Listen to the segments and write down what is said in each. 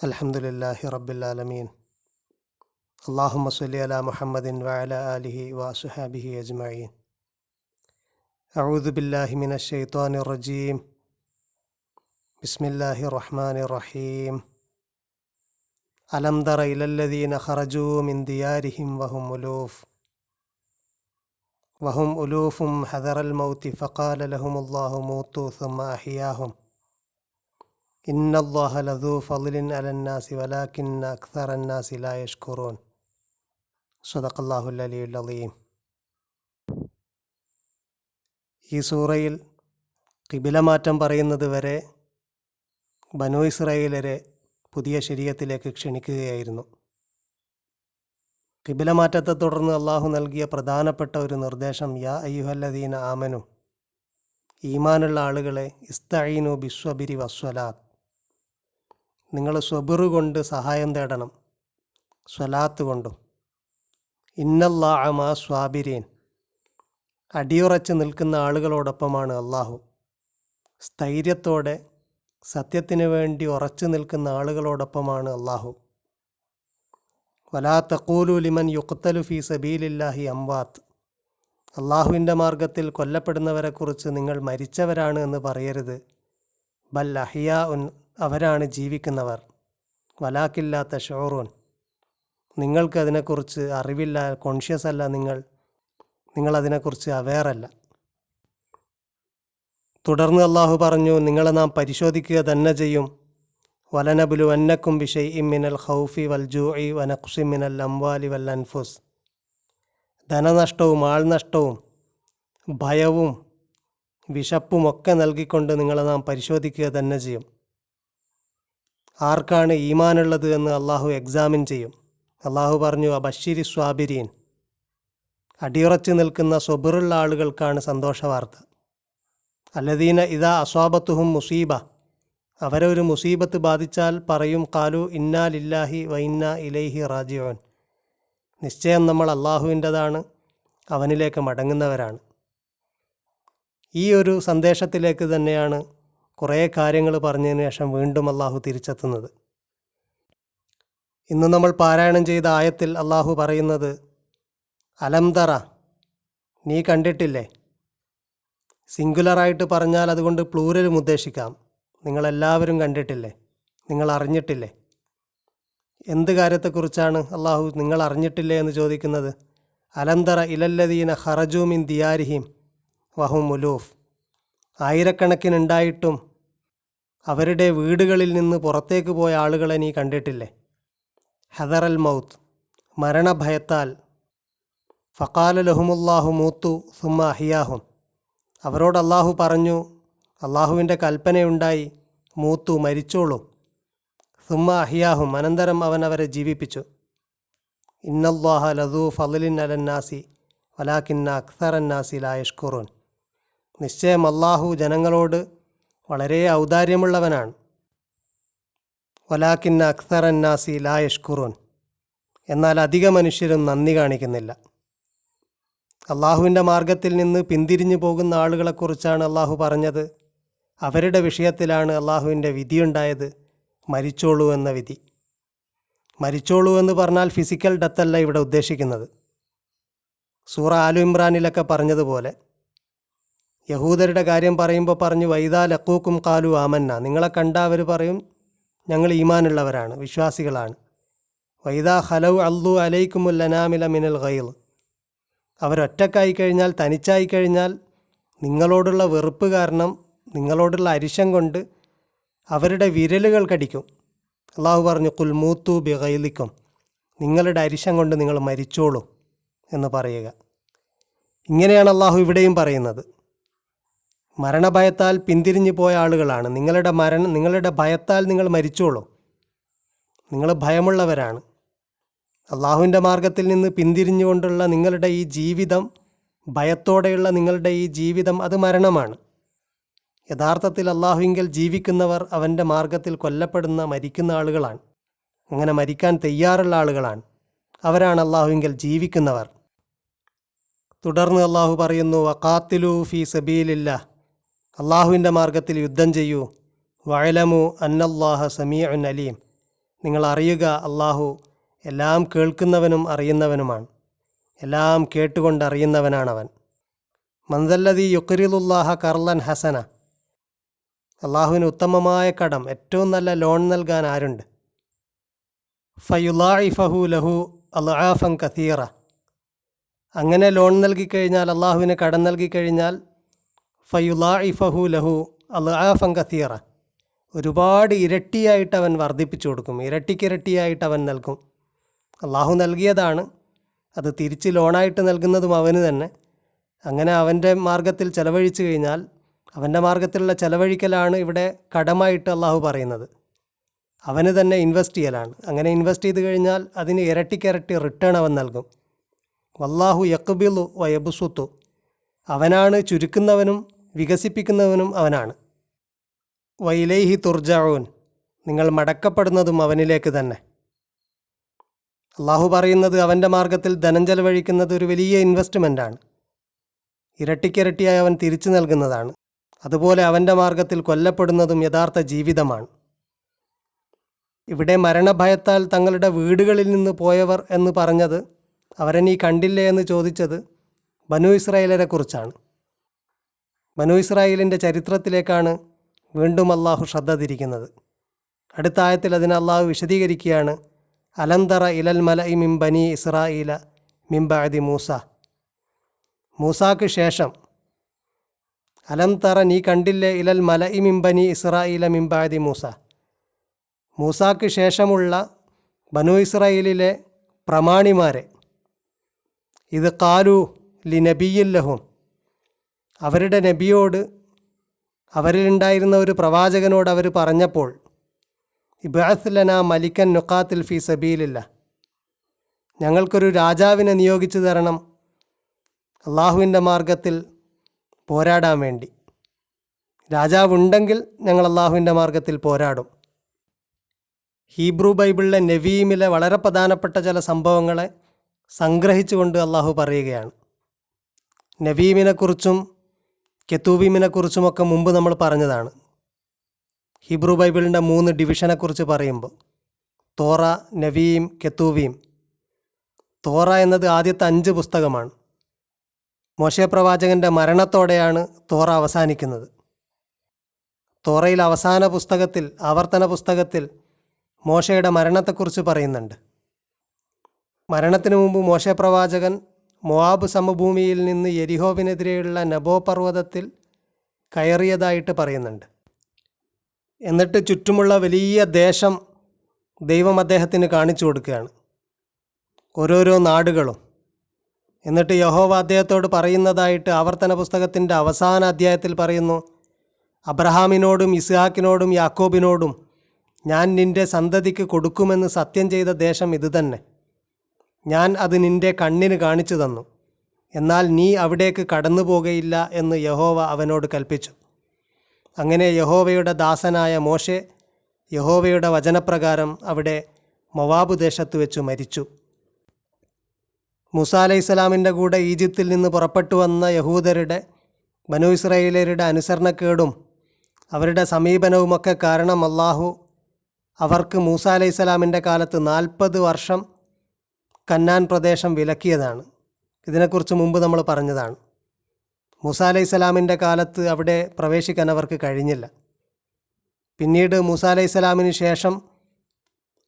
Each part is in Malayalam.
അൽഹംദുലില്ലാഹി റബ്ബിൽ ആലമീൻ. അല്ലാഹുമ്മ സ്വല്ലി അലാ മുഹമ്മദിൻ വഅലാ ആലിഹി വഅസ്ഹാബിഹി അജ്മഈൻ. അഊദു ബില്ലാഹി മിനശ് ശൈത്വാനിർ റജീം. ബിസ്മില്ലാഹിർ റഹ്മാനിർ റഹീം. അലം തറ ഇലല്ലദീന ഖറജൂ മിൻ ദിയാരിഹിം വഹും ഉലൂഫും ഹദറൽ മൗതി ഫഖാല ലഹുമുല്ലാഹു മൂതു സുമ്മ അഹ്യാഹും ഇന്നല്ലാഹ ലദൂ ഫളിൻ അലന്നാസി വലാകിന്ന അക്സറന്നാസി ലാ യഷ്കുറൂൻ. സ്വദഖല്ലാഹുൽ അലിയ്യുൽ അളീം. ഈ സൂറയിൽ ഖിബിലമാറ്റം പറയുന്നത് വരെ ബനൂ ഇസ്രായേലരെ പുതിയ ശരീഅത്തിലേക്ക് ക്ഷണിക്കുകയായിരുന്നു. ഖിബിലമാറ്റത്തെ തുടർന്ന് അള്ളാഹു നൽകിയ പ്രധാനപ്പെട്ട ഒരു നിർദ്ദേശം, യാ അയ്യുഹല്ലദീന ആമനു, ഈമാനുള്ള ആളുകളെ, ഇസ്തഈനു ബിസ്വബിരി വസ്വലാത്ത്, നിങ്ങൾ സ്വബിറ് കൊണ്ട് സഹായം തേടണം, സ്വലാത്ത് കൊണ്ടും. ഇന്നല്ലാഹ മാ സ്വാബിരീൻ, അടിയുറച്ച് നിൽക്കുന്ന ആളുകളോടൊപ്പമാണ് അള്ളാഹു. സ്ഥൈര്യത്തോടെ സത്യത്തിന് വേണ്ടി ഉറച്ചു നിൽക്കുന്ന ആളുകളോടൊപ്പമാണ് അള്ളാഹു. വലാ തഖൂലു ലിമൻ യുഖ്തലു ഫീ സബീലില്ലാഹി അംവാത്ത്, അള്ളാഹുവിൻ്റെ മാർഗത്തിൽ കൊല്ലപ്പെടുന്നവരെക്കുറിച്ച് നിങ്ങൾ മരിച്ചവരാണ് എന്ന് പറയരുത്. ബൽ അഹ്യാഉൻ, അവരാണ് ജീവിക്കുന്നവർ. വലാകില്ലാ തശഊറൂൻ, നിങ്ങൾക്ക് അതിനെക്കുറിച്ച് അറിവില്ല, കോൺഷ്യസ് അല്ല, നിങ്ങളതിനെക്കുറിച്ച് അവെയറല്ല. തുടർന്ന് അള്ളാഹു പറഞ്ഞു, നിങ്ങളെ നാം പരിശോധിക്കുക തന്നെ ചെയ്യും. വലനബ്ലുവന്നക്കും ബിശൈഇൻ മിനൽ ഖൗഫി വൽ ജൂഇ വനഖ്സിൻ മിനൽ അംവാലി വൽ അൻഫുസ്, ധനനഷ്ടവും ആൾനഷ്ടവും ഭയവും വിശപ്പുമൊക്കെ നൽകിക്കൊണ്ട് നിങ്ങളെ നാം പരിശോധിക്കുക തന്നെ ചെയ്യും. ആർക്കാണ് ഈമാനുള്ളത് എന്ന് അള്ളാഹു എക്സാമിൻ ചെയ്യും. അള്ളാഹു പറഞ്ഞു, അബശ്ശിരി സ്വാബിരീൻ, അടിയുറച്ച് നിൽക്കുന്ന സ്വബിറുള്ള ആളുകൾക്കാണ് സന്തോഷവാർത്ത. അല്ലദീന ഇദാ അസ്വാബത്തുഹും മുസീബ, അവരെ ഒരു മുസീബത്ത് ബാധിച്ചാൽ പറയും, ഖാലു ഇന്നാ ലില്ലാഹി വ ഇന്നാ ഇലൈഹി റാജിഊൻ, നിശ്ചയം നമ്മൾ അള്ളാഹുവിൻ്റെതാണ്, അവനിലേക്ക് മടങ്ങുന്നവരാണ്. ഈ ഒരു സന്ദേശത്തിലേക്ക് തന്നെയാണ് കുറേ കാര്യങ്ങൾ പറഞ്ഞതിന് ശേഷം വീണ്ടും അള്ളാഹു തിരിച്ചെത്തുന്നത്. ഇന്ന് നമ്മൾ പാരായണം ചെയ്ത ആയത്തിൽ അള്ളാഹു പറയുന്നത്, അലം തറ, നീ കണ്ടിട്ടില്ലേ. സിംഗുലറായിട്ട് പറഞ്ഞാൽ അതുകൊണ്ട് പ്ലൂരലും ഉദ്ദേശിക്കാം. നിങ്ങളെല്ലാവരും കണ്ടിട്ടില്ലേ, നിങ്ങൾ അറിഞ്ഞിട്ടില്ലേ. എന്ത് കാര്യത്തെക്കുറിച്ചാണ് അള്ളാഹു നിങ്ങൾ അറിഞ്ഞിട്ടില്ലേ എന്ന് ചോദിക്കുന്നത്? അലം തറ ഇലല്ലദീന ഖറജൂ മിൻ ദിയാരിഹിം വഹും ഉലൂഫ്, ആയിരക്കണക്കിനുണ്ടായിട്ടും അവരുടെ വീടുകളിൽ നിന്ന് പുറത്തേക്ക് പോയ ആളുകളെ നീ കണ്ടിട്ടില്ലേ. ഹദറൽ മൗത്ത്, മരണഭയത്താൽ. ഫഖാല ലഹുമുല്ലാഹു മൂത്തു സുമ്മ അഹ്യാഹും, അവരോട് അള്ളാഹു പറഞ്ഞു, അള്ളാഹുവിൻ്റെ കൽപ്പനയുണ്ടായി, മൂത്തു, മരിച്ചോളൂ. സുമ്മ അഹ്യാഹും, അനന്തരം അവൻ അവരെ ജീവിപ്പിച്ചു. ഇന്നല്ലാഹ ലദൂ ഫളിൻ അലന്നാസി വലാകിന്ന അക്സറന്നാസി ലാ യഷ്കുറൂൻ, നിശ്ചയം അള്ളാഹു ജനങ്ങളോട് വളരെ ഔദാര്യമുള്ളവനാണ്. വലാകിന്ന അക്സറന്നാസി ലാ യഷ്കുറൂൻ, എന്നാൽ അധിക മനുഷ്യരും നന്ദി കാണിക്കുന്നില്ല. അള്ളാഹുവിൻ്റെ മാർഗത്തിൽ നിന്ന് പിന്തിരിഞ്ഞു പോകുന്ന ആളുകളെക്കുറിച്ചാണ് അള്ളാഹു പറഞ്ഞത്. അവരുടെ വിഷയത്തിലാണ് അള്ളാഹുവിൻ്റെ വിധിയുണ്ടായത്, മരിച്ചോളൂ എന്ന വിധി. മരിച്ചോളൂ എന്ന് പറഞ്ഞാൽ ഫിസിക്കൽ ഡെത്തല്ല ഇവിടെ ഉദ്ദേശിക്കുന്നത്. സൂറ ആലു ഇമ്രാനിലൊക്കെ പറഞ്ഞതുപോലെ യഹൂദരുടെ കാര്യം പറയുമ്പോൾ പറഞ്ഞു, വൈദാ ലഖൂക്കും ഖാലു ആമന്ന, നിങ്ങളെ കണ്ട അവർ പറയും ഞങ്ങൾ ഈമാനുള്ളവരാണ്, വിശ്വാസികളാണ്. വൈദാ ഖലൗ അല്ലു അലൈക്കുമുൽ അനാമില മിനൽ ഗൈൽ, അവരൊറ്റക്കായി കഴിഞ്ഞാൽ, തനിച്ചായി കഴിഞ്ഞാൽ നിങ്ങളോടുള്ള വെറുപ്പ് കാരണം, നിങ്ങളോടുള്ള അരിശം കൊണ്ട് അവരുടെ വിരലുകൾ കടിക്കും. അള്ളാഹു പറഞ്ഞു, കുൽ മൂത്തു ബി ഗൈലിക്കും, നിങ്ങളുടെ അരിശം കൊണ്ട് നിങ്ങൾ മരിച്ചോളൂ എന്ന് പറയുക. ഇങ്ങനെയാണ് അള്ളാഹു ഇവിടെയും പറയുന്നത്. മരണഭയത്താൽ പിന്തിരിഞ്ഞു പോയ ആളുകളാണ്. നിങ്ങളുടെ ഭയത്താൽ നിങ്ങൾ മരിച്ചോളൂ, നിങ്ങൾ ഭയമുള്ളവരാണ്. അള്ളാഹുവിൻ്റെ മാർഗത്തിൽ നിന്ന് പിന്തിരിഞ്ഞുകൊണ്ടുള്ള നിങ്ങളുടെ ഈ ജീവിതം, ഭയത്തോടെയുള്ള നിങ്ങളുടെ ഈ ജീവിതം, അത് മരണമാണ്. യഥാർത്ഥത്തിൽ അള്ളാഹുവിങ്കൽ ജീവിക്കുന്നവർ അവൻ്റെ മാർഗത്തിൽ മരിക്കുന്ന ആളുകളാണ്. അങ്ങനെ മരിക്കാൻ തയ്യാറുള്ള ആളുകളാണ്. അവരാണ് അള്ളാഹുവിങ്കൽ ജീവിക്കുന്നവർ. തുടർന്ന് അള്ളാഹു പറയുന്നു, വഖാത്തിലു ഫീ സബീലില്ലാഹ്, അള്ളാഹുവിൻ്റെ മാർഗത്തിൽ യുദ്ധം ചെയ്യൂ. വഅലമു അന്നല്ലാഹ സമീഉൻ അലീം, നിങ്ങൾ അറിയുക, അള്ളാഹു എല്ലാം കേൾക്കുന്നവനും അറിയുന്നവനുമാണ്, എല്ലാം കേട്ടുകൊണ്ട് അറിയുന്നവനാണവൻ. മന്ദല്ലദീ യുഖ്രിദുല്ലാഹ ഖർളൻ ഹസന, അള്ളാഹുവിന് ഉത്തമമായ കടം, ഏറ്റവും നല്ല ലോൺ നൽകാൻ ആരുണ്ട്? ഫയുലാഇഫഹു ലഹു അൽആഫൻ കസീറ, അങ്ങനെ ലോൺ നൽകിക്കഴിഞ്ഞാൽ, അള്ളാഹുവിന് കടം നൽകിക്കഴിഞ്ഞാൽ, ഫയുലാഇഫഹു ലഹു അൽആഫൻ കസീറ, ഒരുപാട് ഇരട്ടിയായിട്ട് അവൻ വർദ്ധിപ്പിച്ചു കൊടുക്കും, ഇരട്ടിക്കിരട്ടിയായിട്ട് അവൻ നൽകും. അള്ളാഹു നൽകിയതാണ്, അത് തിരിച്ച് ലോണായിട്ട് നൽകുന്നതും അവന് തന്നെ. അങ്ങനെ അവൻ്റെ മാർഗത്തിൽ ചെലവഴിച്ചു കഴിഞ്ഞാൽ, അവൻ്റെ മാർഗത്തിലുള്ള ചെലവഴിക്കലാണ് ഇവിടെ കടമായിട്ട് അള്ളാഹു പറയുന്നത്. അവന് തന്നെ ഇൻവെസ്റ്റ് ചെയ്യലാണ്. അങ്ങനെ ഇൻവെസ്റ്റ് ചെയ്ത് കഴിഞ്ഞാൽ അതിന് ഇരട്ടിക്കിരട്ടി റിട്ടേൺ അവൻ നൽകും. വല്ലാഹു യഖ്ബിലു വയബ്സുത്തു, അവനാണ് ചുരുക്കുന്നവനും വികസിപ്പിക്കുന്നവനും അവനാണ്. വഇലൈഹി തുർജഊൻ, നിങ്ങൾ മടക്കപ്പെടുന്നതും അവനിലേക്ക് തന്നെ. അള്ളാഹു പറയുന്നത് അവൻ്റെ മാർഗത്തിൽ ധനം ചെലവഴിക്കുന്നത് ഒരു വലിയ ഇൻവെസ്റ്റ്മെൻറ്റാണ്, ഇരട്ടിക്കിരട്ടിയായി അവൻ തിരിച്ചു നൽകുന്നതാണ്. അതുപോലെ അവൻ്റെ മാർഗത്തിൽ കൊല്ലപ്പെടുന്നതും യഥാർത്ഥ ജീവിതമാണ്. ഇവിടെ മരണഭയത്താൽ തങ്ങളുടെ വീടുകളിൽ നിന്ന് പോയവർ എന്ന് പറഞ്ഞത്, അവരെ നീ കണ്ടില്ലേ എന്ന് ചോദിച്ചത് ബനു ഇസ്രായേലരെ കുറിച്ചാണ്. ബനു ഇസ്രായേലിൻ്റെ ചരിത്രത്തിലേക്കാണ് വീണ്ടും അള്ളാഹു ശ്രദ്ധ തിരിക്കുന്നത്. അടുത്ത ആയത്തിൽ അതിനെ അള്ളാഹു വിശദീകരിക്കുകയാണ്. അലന്തറ ഇലൽ മലഇ മിൻ ബനി ഇസ്രായീല മിൻ ബഅദി മൂസ, മൂസാക്ക് ശേഷം, അലന്തറ നീ കണ്ടില്ലേ, ഇലൽ മലഇ മിൻ ബനി ഇസ്രായീല മിൻ ബഅദി മൂസ, മൂസാക്ക് ശേഷമുള്ള ബനു ഇസ്രായേലിലെ പ്രമാണിമാരെ, ഇത് ഖാലു ലി നബിയ്യിൻ ലഹും, അവരുടെ നബിയോട്, അവരിലുണ്ടായിരുന്ന ഒരു പ്രവാചകനോട് അവർ പറഞ്ഞപ്പോൾ, ഇബ്അസ് ലനാ മലിക്കൻ നുഖാത്തിൽ ഫീ സബീലില്ലാ, ഞങ്ങൾക്കൊരു രാജാവിനെ നിയോഗിച്ചു തരണം അള്ളാഹുവിൻ്റെ മാർഗത്തിൽ പോരാടാൻ വേണ്ടി. രാജാവുണ്ടെങ്കിൽ ഞങ്ങൾ അള്ളാഹുവിൻ്റെ മാർഗത്തിൽ പോരാടും. ഹീബ്രു ബൈബിളിലെ നെവീമിലെ വളരെ പ്രധാനപ്പെട്ട ചില സംഭവങ്ങളെ സംഗ്രഹിച്ചുകൊണ്ട് അള്ളാഹു പറയുകയാണ്. നവീമിനെക്കുറിച്ചും കെത്തൂബീമിനെക്കുറിച്ചുമൊക്കെ മുമ്പ് നമ്മൾ പറഞ്ഞതാണ്. ഹീബ്രു ബൈബിളിൻ്റെ 3 ഡിവിഷനെക്കുറിച്ച് പറയുമ്പോൾ തോറ, നവീം, കെത്തൂബീം. തോറ എന്നത് ആദ്യത്തെ 5 പുസ്തകമാണ്. മോശെ പ്രവാചകൻ്റെ മരണത്തോടെയാണ് തോറ അവസാനിക്കുന്നത്. തോറയിൽ അവസാന പുസ്തകത്തിൽ, ആവർത്തന പുസ്തകത്തിൽ മോശയുടെ മരണത്തെക്കുറിച്ച് പറയുന്നുണ്ട്. മരണത്തിനു മുമ്പ് മോശെ പ്രവാചകൻ മോവാബ് സമഭൂമിയിൽ നിന്ന് യെരിഹോവിനെതിരെയുള്ള നെബോ പർവ്വതത്തിൽ കയറിയതായിട്ട് പറയുന്നുണ്ട്. എന്നിട്ട് ചുറ്റുമുള്ള വലിയ ദേശം ദൈവം അദ്ദേഹത്തിന് കാണിച്ചു കൊടുക്കുകയാണ്, ഓരോരോ നാടുകളും. എന്നിട്ട് യഹോവ അദ്ദേഹത്തോട് പറയുന്നതായിട്ട് ആവർത്തന പുസ്തകത്തിൻ്റെ അവസാന അധ്യായത്തിൽ പറയുന്നു, അബ്രഹാമിനോടും ഇസ്ഹാക്കിനോടും യാക്കോബിനോടും ഞാൻ നിൻ്റെ സന്തതിക്ക് കൊടുക്കുമെന്ന് സത്യം ചെയ്ത ദേശം ഇതുതന്നെ. ഞാൻ അത് നിൻ്റെ കണ്ണിന് കാണിച്ചു തന്നു, എന്നാൽ നീ അവിടേക്ക് കടന്നു പോകുകയില്ല എന്ന് യഹോവ അവനോട് കൽപ്പിച്ചു. അങ്ങനെ യഹോവയുടെ ദാസനായ മോശെ യഹോവയുടെ വചനപ്രകാരം അവിടെ മൊവാബ് ദേശത്ത് വെച്ച് മരിച്ചു. മൂസ അലൈഹിസ്സലാമിൻ്റെ കൂടെ ഈജിപ്തിൽ നിന്ന് പുറപ്പെട്ടു വന്ന യഹൂദരുടെ, ബനു ഇസ്രായേലരുടെ അനുസരണക്കേടും അവരുടെ സമീപനവുമൊക്കെ കാരണം അല്ലാഹു അവർക്ക് മൂസ അലൈഹിസ്സലാമിൻ്റെ കാലത്ത് 40 വർഷം കന്നാൻ പ്രദേശം വിലക്കിയതാണ്. ഇതിനെക്കുറിച്ച് മുമ്പ് നമ്മൾ പറഞ്ഞതാണ്. മൂസ അലൈഹിസ്സലാമിൻ്റെ കാലത്ത് അവിടെ പ്രവേശിക്കാൻ അവർക്ക് കഴിഞ്ഞില്ല. പിന്നീട് മൂസ അലൈഹിസ്സലാമിന് ശേഷം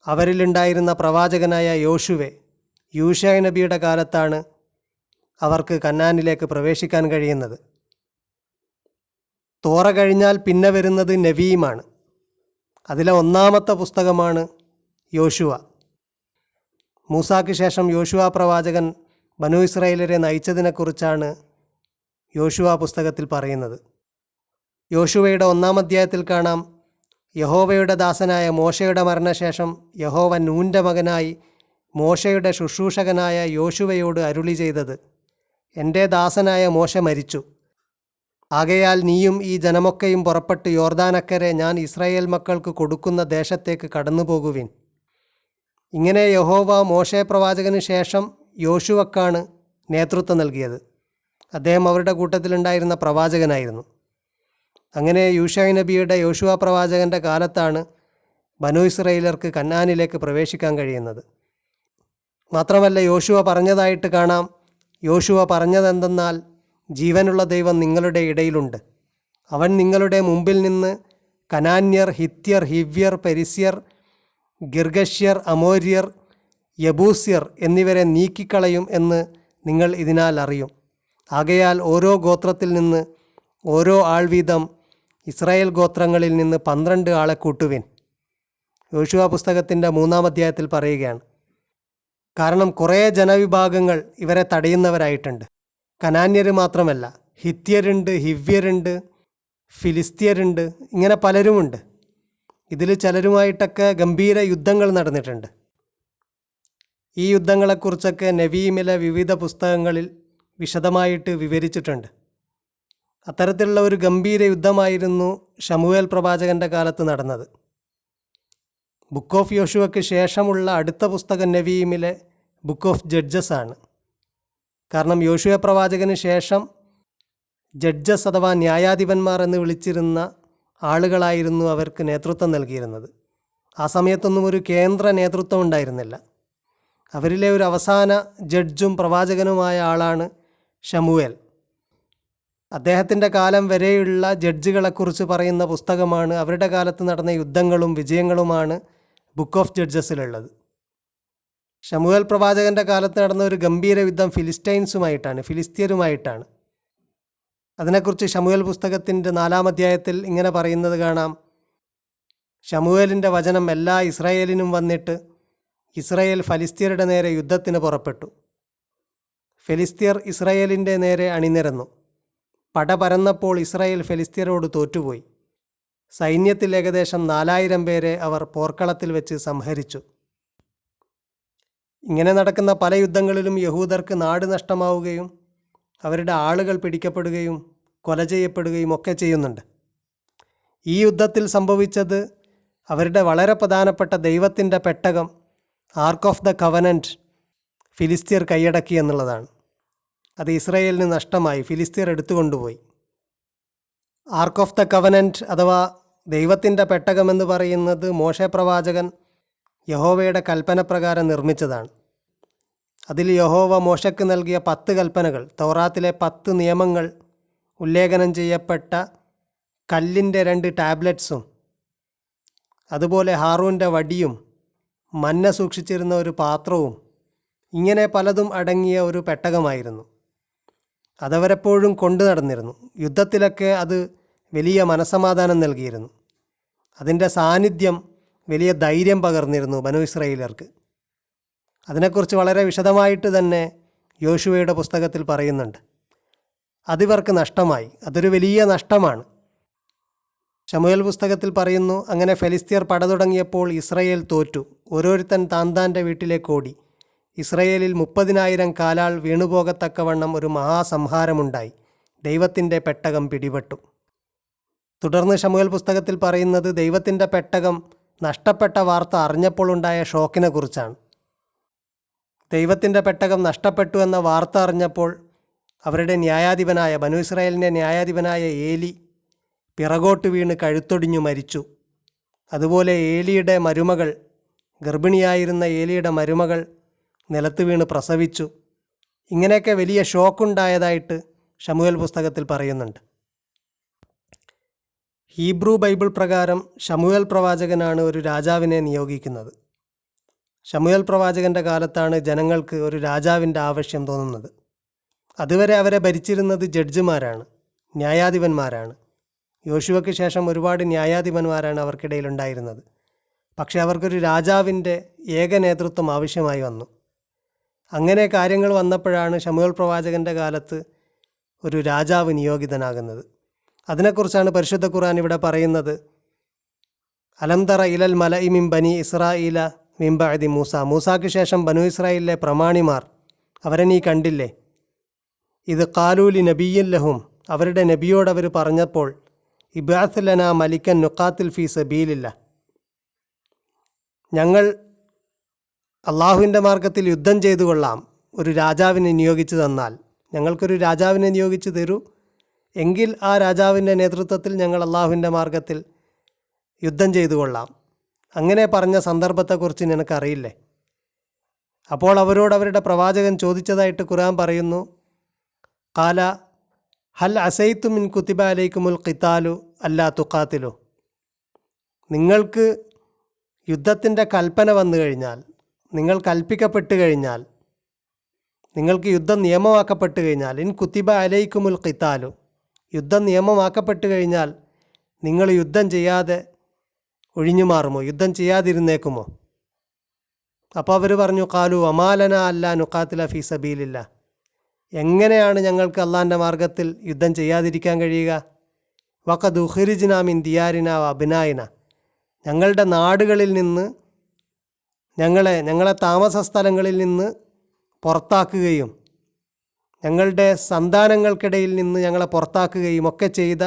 അവരിലുണ്ടായിരുന്ന പ്രവാചകനായ യൂഷയ നബിയുടെ കാലത്താണ് അവർക്ക് കന്നാനിലേക്ക് പ്രവേശിക്കാൻ കഴിയുന്നത്. തോറ കഴിഞ്ഞാൽ പിന്നെ വരുന്നത് നവീമാണ്. അതിലെ 1ാമത്തെ പുസ്തകമാണ് യോശുവ. മൂസാക്ക് ശേഷം യോശുവ പ്രവാചകൻ ബനു ഇസ്രായേലരെ നയിച്ചതിനെക്കുറിച്ചാണ് യോശുവ പുസ്തകത്തിൽ പറയുന്നത്. യോശുവയുടെ 1-ാം അധ്യായത്തിൽ കാണാം, യഹോവയുടെ ദാസനായ മോശയുടെ മരണശേഷം യഹോവ നൂൻ്റെ മകനായി മോശയുടെ ശുശ്രൂഷകനായ യോശുവയോട് അരുളി ചെയ്തത്, എൻ്റെ ദാസനായ മോശ മരിച്ചു. ആകയാൽ നീയും ഈ ജനമൊക്കെയും പുറപ്പെട്ട് യോർദാനക്കരെ ഞാൻ ഇസ്രായേൽ മക്കൾക്ക് കൊടുക്കുന്ന ദേശത്തേക്ക് കടന്നു പോകുവിൻ. ഇങ്ങനെ യഹോവ മോശെ പ്രവാചകന് ശേഷം യോശുവക്കാണ് നേതൃത്വം നൽകിയത്. അദ്ദേഹം അവരുടെ കൂട്ടത്തിലുണ്ടായിരുന്ന പ്രവാചകനായിരുന്നു. അങ്ങനെ യൂഷയ നബിയുടെ യോശുവ പ്രവാചകൻ്റെ കാലത്താണ് ബനു ഇസ്രായേലർക്ക് കനാനിലേക്ക് പ്രവേശിക്കാൻ കഴിയുന്നത്. മാത്രമല്ല യോശുവ പറഞ്ഞതായിട്ട് കാണാം. യോശുവ പറഞ്ഞതെന്തെന്നാൽ, ജീവനുള്ള ദൈവം നിങ്ങളുടെ ഇടയിലുണ്ട്. അവൻ നിങ്ങളുടെ മുമ്പിൽ നിന്ന് കനാന്യർ, ഹിത്യർ, ഹിവ്യർ, പെരിസ്യർ, ഗിർഗശ്യർ, അമോര്യർ, യബൂസ്യർ എന്നിവരെ നീക്കിക്കളയും എന്ന് നിങ്ങൾ ഇതിനാൽ അറിയും. ആകയാൽ ഓരോ ഗോത്രത്തിൽ നിന്ന് ഓരോ ആൾ വീതം ഇസ്രായേൽ ഗോത്രങ്ങളിൽ നിന്ന് 12 ആളെ കൂട്ടുവിൻ. യോശുവ പുസ്തകത്തിൻ്റെ 3-ാം അധ്യായത്തിൽ പറയുകയാണ്. കാരണം കുറേ ജനവിഭാഗങ്ങൾ ഇവരെ തടയുന്നവരായിട്ടുണ്ട്. കനാന്യർ മാത്രമല്ല, ഹിത്യരുണ്ട്, ഹിവ്യരുണ്ട്, ഫിലിസ്തീയരുണ്ട്, ഇങ്ങനെ പലരുമുണ്ട്. ഇതിൽ ചിലരുമായിട്ടൊക്കെ ഗംഭീര യുദ്ധങ്ങൾ നടന്നിട്ടുണ്ട്. ഈ യുദ്ധങ്ങളെക്കുറിച്ചൊക്കെ നെവീമിലെ വിവിധ പുസ്തകങ്ങളിൽ വിശദമായിട്ട് വിവരിച്ചിട്ടുണ്ട്. അത്തരത്തിലുള്ള ഒരു ഗംഭീര യുദ്ധമായിരുന്നു ശമൂവേൽ പ്രവാചകൻ്റെ കാലത്ത് നടന്നത്. ബുക്ക് ഓഫ് യോശുവയ്ക്ക് ശേഷമുള്ള അടുത്ത പുസ്തകം നെവീമിലെ ബുക്ക് ഓഫ് ജഡ്ജസ് ആണ്. കാരണം യോശുവ പ്രവാചകന് ശേഷം ജഡ്ജസ് അഥവാ ന്യായാധിപന്മാർ എന്ന് വിളിച്ചിരുന്ന ആളുകളായിരുന്നു അവർക്ക് നേതൃത്വം നൽകിയിരുന്നത്. ആ സമയത്തൊന്നും ഒരു കേന്ദ്ര നേതൃത്വം ഉണ്ടായിരുന്നില്ല. അവരിലെ ഒരു അവസാന ജഡ്ജും പ്രവാചകനുമായ ആളാണ് ശമൂവേൽ. അദ്ദേഹത്തിൻ്റെ കാലം വരെയുള്ള ജഡ്ജുകളെക്കുറിച്ച് പറയുന്ന പുസ്തകമാണ്, അവരുടെ കാലത്ത് നടന്ന യുദ്ധങ്ങളും വിജയങ്ങളുമാണ് ബുക്ക് ഓഫ് ജഡ്ജസിലുള്ളത്. ശമൂവേൽ പ്രവാചകൻ്റെ കാലത്ത് നടന്ന ഒരു ഗംഭീര യുദ്ധം ഫിലിസ്തീയരുമായിട്ടാണ്. അതിനെക്കുറിച്ച് ശമൂവേൽ പുസ്തകത്തിൻ്റെ 4-ാം അധ്യായത്തിൽ ഇങ്ങനെ പറയുന്നത് കാണാം. ശമൂവേലിൻ്റെ വചനം എല്ലാ ഇസ്രായേലിനും വന്നിട്ട് ഇസ്രായേൽ ഫലിസ്തീയരുടെ നേരെ യുദ്ധത്തിന് പുറപ്പെട്ടു. ഫെലിസ്തീയർ ഇസ്രായേലിൻ്റെ നേരെ അണിനിരന്നു. പട പരന്നപ്പോൾ ഇസ്രായേൽ ഫെലിസ്തീയരോട് തോറ്റുപോയി. സൈന്യത്തിൽ ഏകദേശം 4000 പേരെ അവർ പോർക്കളത്തിൽ വെച്ച് സംഹരിച്ചു. ഇങ്ങനെ നടക്കുന്ന പല യുദ്ധങ്ങളിലും യഹൂദർക്ക് നാട് നഷ്ടമാവുകയും അവരുടെ ആളുകൾ പിടിക്കപ്പെടുകയും കൊല ചെയ്യപ്പെടുകയും ഒക്കെ ചെയ്യുന്നുണ്ട്. ഈ യുദ്ധത്തിൽ സംഭവിച്ചത് അവരുടെ വളരെ പ്രധാനപ്പെട്ട ദൈവത്തിൻ്റെ പെട്ടകം ആർക്ക് ഓഫ് ദ കവനൻറ്റ് ഫിലിസ്തീയർ കൈയടക്കി എന്നുള്ളതാണ്. അത് ഇസ്രായേലിന് നഷ്ടമായി, ഫിലിസ്തീയർ എടുത്തുകൊണ്ടുപോയി. ആർക്ക് ഓഫ് ദ കവനൻറ്റ് അഥവാ ദൈവത്തിൻ്റെ പെട്ടകമെന്ന് പറയുന്നത് മോശെ പ്രവാചകൻ യഹോവയുടെ കൽപ്പനപ്രകാരം നിർമ്മിച്ചതാണ്. അതിൽ യഹോവ മോശയ്ക്ക് നൽകിയ 10 കൽപ്പനകൾ, തൗറാത്തിലെ 10 നിയമങ്ങൾ ഉല്ലേഖനം ചെയ്യപ്പെട്ട കല്ലിൻ്റെ 2 ടാബ്ലറ്റ്സും അതുപോലെ ഹാറൂൻ്റെ വടിയും മന്ന സൂക്ഷിച്ചിരുന്ന ഒരു പാത്രവും ഇങ്ങനെ പലതും അടങ്ങിയ ഒരു പെട്ടകമായിരുന്നു. അതവരെപ്പോഴും കൊണ്ടു നടന്നിരുന്നു. യുദ്ധത്തിലൊക്കെ അത് വലിയ മനസ്സമാധാനം നൽകിയിരുന്നു. അതിൻ്റെ സാന്നിധ്യം വലിയ ധൈര്യം പകർന്നിരുന്നു ബനു ഇസ്രായേലർക്ക്. അതിനെക്കുറിച്ച് വളരെ വിശദമായിട്ട് തന്നെ യോശുവയുടെ പുസ്തകത്തിൽ പറയുന്നുണ്ട്. അതിവർക്ക് നഷ്ടമായി, അതൊരു വലിയ നഷ്ടമാണ്. ശമൂവേൽ പുസ്തകത്തിൽ പറയുന്നു, അങ്ങനെ ഫെലിസ്തീയർ പട തുടങ്ങിയപ്പോൾ ഇസ്രായേൽ തോറ്റു. ഓരോരുത്തൻ താന്താൻ്റെ വീട്ടിലേക്ക് ഓടി. ഇസ്രായേലിൽ 30,000 കാലാൾ വീണുപോകത്തക്കവണ്ണം ഒരു മഹാസംഹാരമുണ്ടായി. ദൈവത്തിൻ്റെ പെട്ടകം പിടിപെട്ടു. തുടർന്ന് ശമൂവേൽ പുസ്തകത്തിൽ പറയുന്നത് ദൈവത്തിൻ്റെ പെട്ടകം നഷ്ടപ്പെട്ട വാർത്ത അറിഞ്ഞപ്പോൾ ഉണ്ടായ ഷോക്കിനെ കുറിച്ചാണ്. ദൈവത്തിൻ്റെ പെട്ടകം നഷ്ടപ്പെട്ടു എന്ന വാർത്ത അറിഞ്ഞപ്പോൾ അവരുടെ ന്യായാധിപനായ ബനു ഇസ്രായേലിൻ്റെ ന്യായാധിപനായ ഏലി പിറകോട്ട് വീണ് കഴുത്തൊടിഞ്ഞു മരിച്ചു. അതുപോലെ ഏലിയുടെ മരുമകൾ, ഗർഭിണിയായിരുന്ന ഏലിയുടെ മരുമകൾ നിലത്ത് വീണ് പ്രസവിച്ചു. ഇങ്ങനെയൊക്കെ വലിയ ഷോക്കുണ്ടായതായിട്ട് ശമൂവേൽ പുസ്തകത്തിൽ പറയുന്നുണ്ട്. ഹീബ്രു ബൈബിൾ പ്രകാരം ശമൂവേൽ പ്രവാചകനാണ് ഒരു രാജാവിനെ നിയോഗിക്കുന്നത്. ശമൂവേൽ പ്രവാചകൻ്റെ കാലത്താണ് ജനങ്ങൾക്ക് ഒരു രാജാവിൻ്റെ ആവശ്യം തോന്നുന്നത്. അതുവരെ അവരെ ഭരിച്ചിരുന്നത് ജഡ്ജിമാരാണ്, ന്യായാധിപന്മാരാണ്. യോശുവയ്ക്ക് ശേഷം ഒരുപാട് ന്യായാധിപന്മാരാണ് അവർക്കിടയിലുണ്ടായിരുന്നത്. പക്ഷേ അവർക്കൊരു രാജാവിൻ്റെ ഏക നേതൃത്വം ആവശ്യമായി വന്നു. അങ്ങനെ കാര്യങ്ങൾ വന്നപ്പോഴാണ് ശമൂവേൽ പ്രവാചകൻ്റെ കാലത്ത് ഒരു രാജാവ് നിയോഗിതനാകുന്നത്. അതിനെക്കുറിച്ചാണ് പരിശുദ്ധ ഖുർആൻ ഇവിടെ പറയുന്നത്. അലം തറ ഇലൽ മലഇ മിൻ ബനി ഇസ്രായീല മിൻ ബഅദി മൂസ. മൂസാക്ക് ശേഷം ബനു ഇസ്രായേലിലെ പ്രമാണിമാർ, അവരെ നീ കണ്ടില്ലേ? ഇത് ഖാലൂലി നബിയ്യിൻ ലഹും, അവരുടെ നബിയോട് അവർ പറഞ്ഞപ്പോൾ, ഇബ്അത്ത് ലനാ മലിക്കൻ നുഖാത്തിൽ ഫീ സബീലില്ല, ഞങ്ങൾ അള്ളാഹുവിൻ്റെ മാർഗത്തിൽ യുദ്ധം ചെയ്തു കൊള്ളാം, ഒരു രാജാവിനെ നിയോഗിച്ചു തന്നാൽ, ഞങ്ങൾക്കൊരു രാജാവിനെ നിയോഗിച്ചു തരൂ, എങ്കിൽ ആ രാജാവിൻ്റെ നേതൃത്വത്തിൽ ഞങ്ങൾ അള്ളാഹുവിൻ്റെ മാർഗത്തിൽ യുദ്ധം ചെയ്തു കൊള്ളാം. അങ്ങനെ പറഞ്ഞ സന്ദർഭത്തെക്കുറിച്ച് നിനക്കറിയില്ലേ? അപ്പോൾ അവരോട് അവരുടെ പ്രവാചകൻ ചോദിച്ചതായിട്ട് ഖുർആൻ പറയുന്നു, ഖാല ഹൽ അസൈത്തും മിൻ കുതിബ അലൈക്കുമുൽ ഖിതാലു അല്ലാ തുഖാത്തിലു. നിങ്ങൾക്ക് യുദ്ധത്തിൻ്റെ കൽപ്പന വന്നു കഴിഞ്ഞാൽ, നിങ്ങൾ കൽപ്പിക്കപ്പെട്ട് കഴിഞ്ഞാൽ, നിങ്ങൾക്ക് യുദ്ധം നിയമമാക്കപ്പെട്ട് കഴിഞ്ഞാൽ, ഇൻ കുതിബ അലൈക്കുമുൽ ഖിതാലു, യുദ്ധം നിയമമാക്കപ്പെട്ട് കഴിഞ്ഞാൽ നിങ്ങൾ യുദ്ധം ചെയ്യാതെ ഒഴിഞ്ഞു മാറുമോ? യുദ്ധം ചെയ്യാതിരുന്നേക്കുമോ? അപ്പോൾ അവർ പറഞ്ഞു, ഖാലു അമാലന അല്ലാ നുഖാത്തില ഫീ സബീലില്ല. എങ്ങനെയാണ് ഞങ്ങൾക്ക് അള്ളാഹിൻ്റെ മാർഗത്തിൽ യുദ്ധം ചെയ്യാതിരിക്കാൻ കഴിയുക? വഖദ് ഉഖ്രിജ്നാ മിൻ ദിയാരിന വ അബ്നായിന, ഞങ്ങളുടെ നാടുകളിൽ നിന്ന്, ഞങ്ങളെ താമസ സ്ഥലങ്ങളിൽ നിന്ന് പുറത്താക്കുകയും ഞങ്ങളുടെ സന്താനങ്ങൾക്കിടയിൽ നിന്ന് ഞങ്ങളെ പുറത്താക്കുകയും ഒക്കെ ചെയ്ത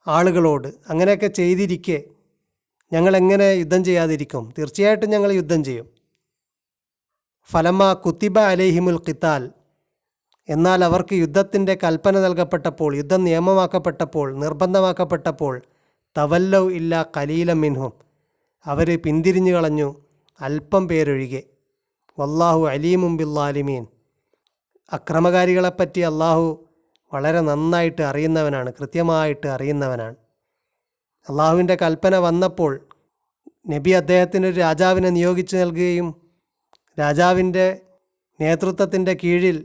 ആളുകളോട്, അങ്ങനെയൊക്കെ ചെയ്തിരിക്കെ ഞങ്ങളെങ്ങനെ യുദ്ധം ചെയ്യാതിരിക്കും? തീർച്ചയായിട്ടും ഞങ്ങൾ യുദ്ധം ചെയ്യും. ഫലമ്മ കുത്തിബ അലൈഹിമുൽ ഖിതാൽ, എന്നാൽ അവർക്ക് യുദ്ധത്തിൻ്റെ കൽപ്പന നൽകപ്പെട്ടപ്പോൾ, യുദ്ധം നിയമമാക്കപ്പെട്ടപ്പോൾ, നിർബന്ധമാക്കപ്പെട്ടപ്പോൾ, തവല്ലൗ ഇല്ല ഖലീലം മിൻഹും, അവർ പിന്തിരിഞ്ഞു കളഞ്ഞു, അല്പം പേരൊഴികെ. വല്ലാഹു അലീമും ബില്ലാലിമീൻ, അക്രമകാരികളെപ്പറ്റി അള്ളാഹു വളരെ നന്നായിട്ട് അറിയുന്നവനാണ്, കൃത്യമായിട്ട് അറിയുന്നവനാണ്. അള്ളാഹുവിൻ്റെ കൽപ്പന വന്നപ്പോൾ നബി അദ്ദേഹത്തിനൊരു രാജാവിനെ നിയോഗിച്ചു നൽകുകയും രാജാവിൻ്റെ നേതൃത്വത്തിൻ്റെ കീഴിൽ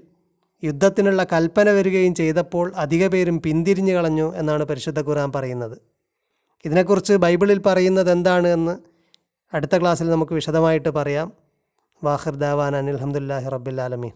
യുദ്ധത്തിനുള്ള കൽപ്പന വരികയും ചെയ്തപ്പോൾ അധിക പേരും പിന്തിരിഞ്ഞു കളഞ്ഞു എന്നാണ് പരിശുദ്ധ ഖുർആൻ പറയുന്നത്. ഇതിനെക്കുറിച്ച് ബൈബിളിൽ പറയുന്നത് എന്താണ് എന്ന് അടുത്ത ക്ലാസ്സിൽ നമുക്ക് വിശദമായിട്ട് പറയാം. വാഖിർ ദഅവാന അനിൽ ഹംദുലില്ലാഹി റബ്ബിൽ ആലമീൻ.